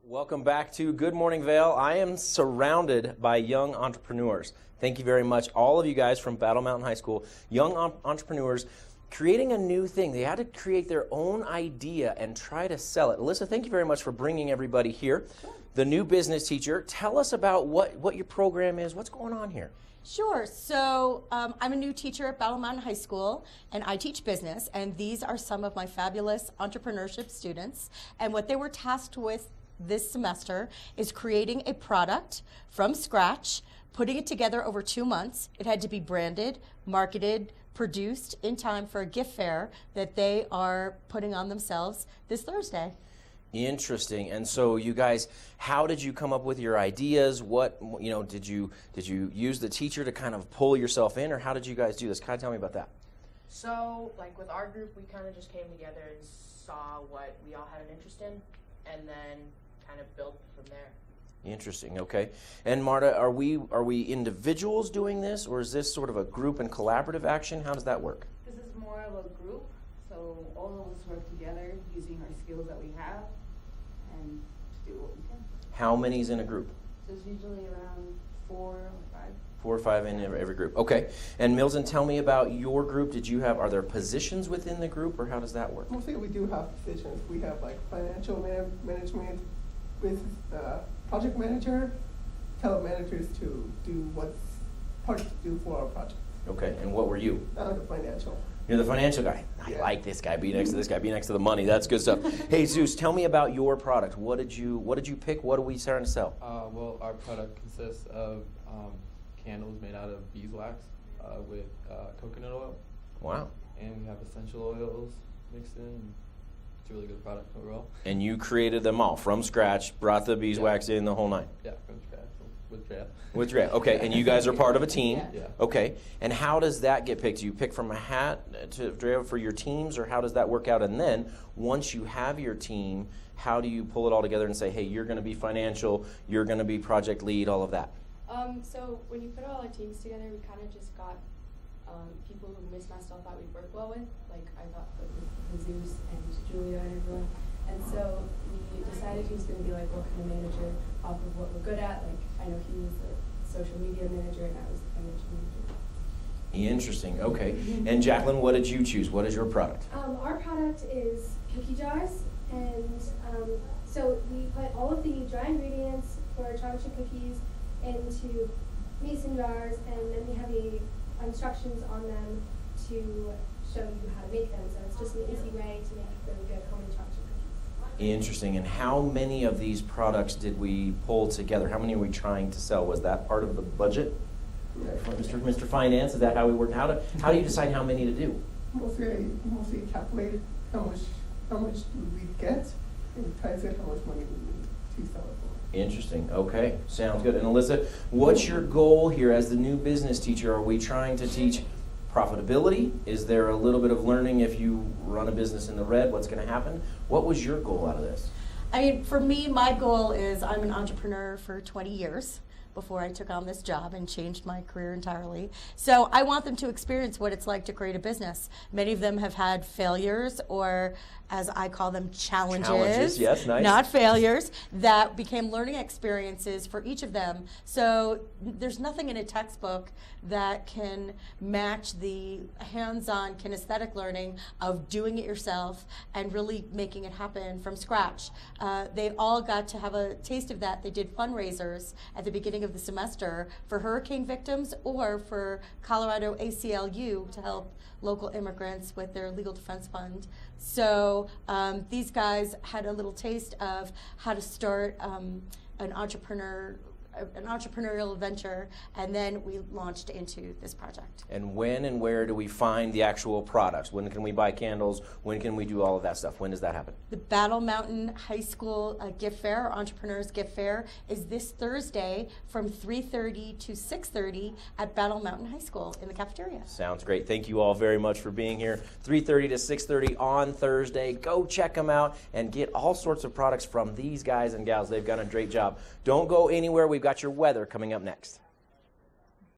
Welcome back to Good Morning Vail. I am surrounded by young entrepreneurs. Thank you very much, all of you guys from Battle Mountain High School, young entrepreneurs creating a new thing. They had to create their own idea and try to sell it. Elissa, thank you very much for bringing everybody here. The new business teacher, tell us about what your program is. What's going on here? Sure. So I'm a new teacher at Battle Mountain High School, and I teach business, and these are some of my fabulous entrepreneurship students. And what they were tasked with this semester is creating a product from scratch, putting it together over 2 months. It had to be branded, marketed, produced in time for a gift fair that they are putting on themselves this Thursday. Interesting. And so you guys, how did you come up with your ideas? What, did you use the teacher to kind of pull yourself in, or how did you guys do this? Kind of tell me about that. So, like with our group, we kind of just came together and saw what we all had an interest in, and then kind of built from there. Interesting. Okay. And Marta, are we individuals doing this, or is this sort of a group and collaborative action? How does that work? This is more of a group, so all of us work together using our skills that we have and to do what we can. How many's in a group? So it's usually around 4 or 5. 4 or 5 in every group. Okay. And Milton, tell me about your group. Are there positions within the group, or how does that work? Mostly we do have positions. We have like financial management, business project manager, tell managers to do what's part to do for our project. Okay. And what were you? The financial. You're the financial guy. I like this guy. Be next to this guy. Be next to the money. That's good stuff. Hey, Zeus, tell me about your product. What did you pick? What are we starting to sell? Well, our product consists of candles made out of beeswax with coconut oil. Wow. And we have essential oils mixed in. It's a really good product overall. And you created them all from scratch, brought the beeswax in, the whole nine? Yeah, from scratch, with Drea. With Drea, okay. And you guys are part of a team? Yeah. Okay. And how does that get picked? Do you pick from a hat to Drea for your teams, or how does that work out? And then, once you have your team, how do you pull it all together and say, hey, you're going to be financial, you're going to be project lead, all of that? So when you put all our teams together, we kind of just got people who Miss Mastel thought we'd work well with. Like I thought with Zeus and Julia and everyone. And so we decided who's going to be like what kind of manager off of what we're good at. Like I know he was the social media manager and I was the financial manager. Interesting. Okay. And Jacqueline, what did you choose? What is your product? Our product is cookie jars, and so we put all of the dry ingredients for chocolate chip cookies into mason jars, and then we have instructions on them to show you how to make them. So it's just an easy way to make really good homemade chocolate chip cookies. Interesting. And how many of these products did we pull together? How many are we trying to sell? Was that part of the budget? Mr. Finance, is that how we work? How do you decide how many to do? Mostly calculate how much do we get, and try to say how much money we need to sell it for. Interesting. Okay. Sounds good. And Elissa, what's your goal here as the new business teacher? Are we trying to teach profitability? Is there a little bit of learning if you run a business in the red, what's going to happen? What was your goal out of this? I mean, for me, my goal is I'm an entrepreneur for 20 years before I took on this job and changed my career entirely. So I want them to experience what it's like to create a business. Many of them have had failures, or as I call them, challenges. Yes, nice. Not failures, that became learning experiences for each of them. So there's nothing in a textbook that can match the hands-on kinesthetic learning of doing it yourself and really making it happen from scratch. They all got to have a taste of that. They did fundraisers at the beginning of the semester for hurricane victims or for Colorado ACLU to help local immigrants with their legal defense fund. So these guys had a little taste of how to start an entrepreneurial venture, and then we launched into this project. And when and where do we find the actual products? When can we buy candles? When can we do all of that stuff? When does that happen? The Battle Mountain High School Gift Fair, or Entrepreneurs Gift Fair, is this Thursday from 3:30 to 6:30 at Battle Mountain High School in the cafeteria. Sounds great. Thank you all very much for being here. 3:30 to 6:30 on Thursday. Go check them out and get all sorts of products from these guys and gals. They've done a great job. Don't go anywhere. We've got your weather coming up next.